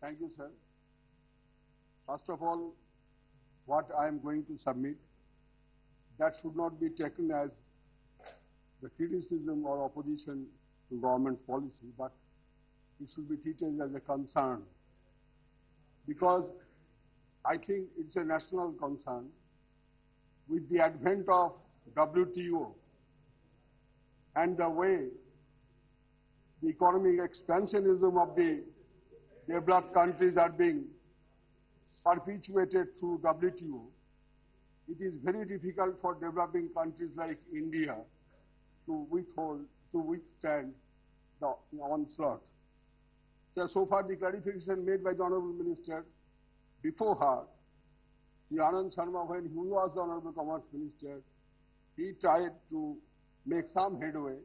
Thank you, sir. First of all, what I am going to submit, that should not be taken as the criticism or opposition to government policy, but it should be treated as a concern. Because I think it's a national concern. With the advent of WTO and the way the economic expansionism of the developed countries are being perpetuated through WTO, it is very difficult for developing countries like India to withstand the onslaught. So far the clarification made by the Honorable Minister, before her, Sri Anand Sharma, when he was the Honorable Commerce Minister, he tried to make some headway.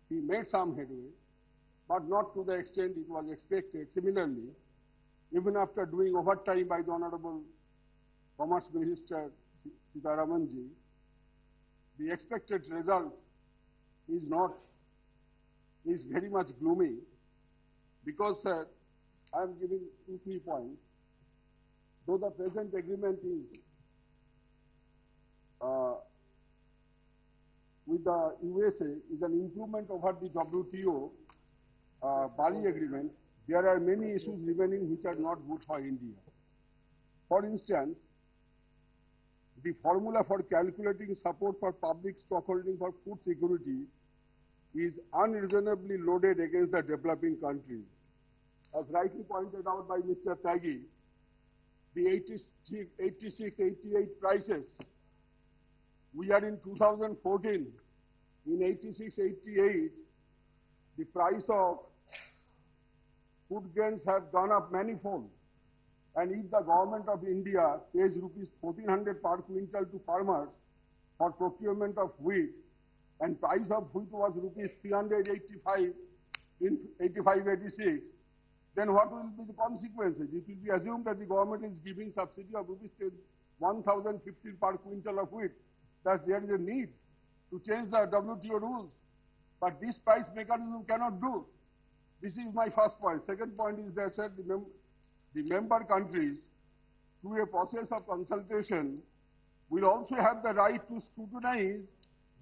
He made some headway, but not to the extent it was expected. Similarly, even after doing overtime by the Honorable Commerce Minister Sitharamanji, the expected result is very much gloomy, because, sir, I am giving 2-3 points. Though the present agreement is with the USA is an improvement over the WTO Bali agreement, there are many issues remaining which are not good for India. For instance, the formula for calculating support for public stockholding for food security is unreasonably loaded against the developing countries. As rightly pointed out by Mr. Tyagi, the 86, 88 prices, we are in 2014. In 86, 88, the price of food grains have gone up manifold. And if the government of India pays rupees 1400 per quintal to farmers for procurement of wheat, and price of wheat was rupees 385 in 85-86, then what will be the consequences? It will be assumed that the government is giving subsidy of rupees 1015 per quintal of wheat. That there is a need to change the WTO rules. But this price mechanism cannot do. This is my first point. Second point is that, sir, the member countries, through a process of consultation, will also have the right to scrutinize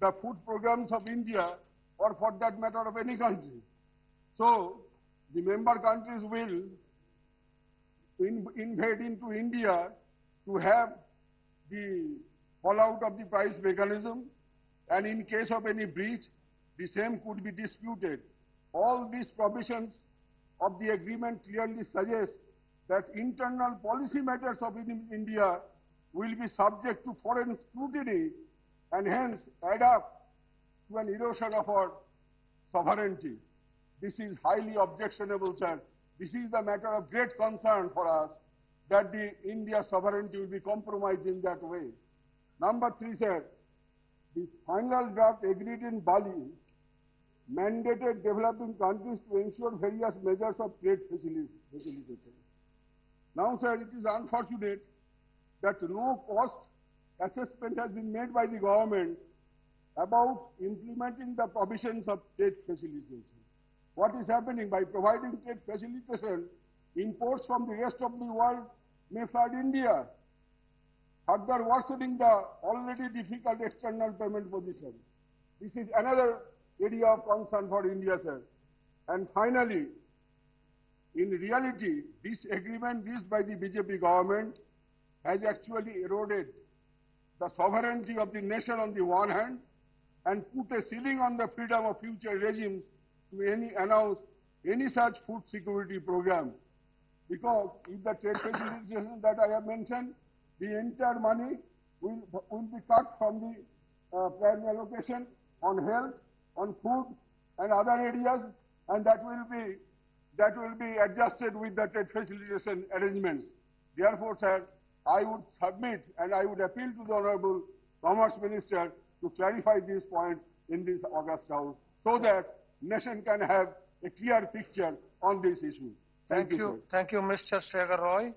the food programs of India, or for that matter of any country. So, the member countries will invade into India to have the fallout of the price mechanism, and in case of any breach, the same could be disputed. All these provisions of the agreement clearly suggest that internal policy matters of India will be subject to foreign scrutiny and hence add up to an erosion of our sovereignty. This is highly objectionable, sir. This is the matter of great concern for us, that the India's sovereignty will be compromised in that way. Number 3, sir, the final draft agreed in Bali mandated developing countries to ensure various measures of trade facilitation. Now, sir, it is unfortunate that no cost assessment has been made by the government about implementing the provisions of trade facilitation. What is happening? By providing trade facilitation, imports from the rest of the world may flood India, further worsening the already difficult external payment position. This is another area of concern for India, sir. And finally, in reality, this agreement reached by the BJP government has actually eroded the sovereignty of the nation on the one hand, and put a ceiling on the freedom of future regimes to announce any such food security program. Because if the trade facilitation that I have mentioned, the entire money will be cut from the plan allocation on health, on food and other areas, and that will be adjusted with the trade facilitation arrangements. Therefore, sir, I would submit and I would appeal to the Honorable Commerce Minister to clarify these points in this August House, so that nation can have a clear picture on this issue. Thank you, sir. Thank you, Mr. Sekhar Ray.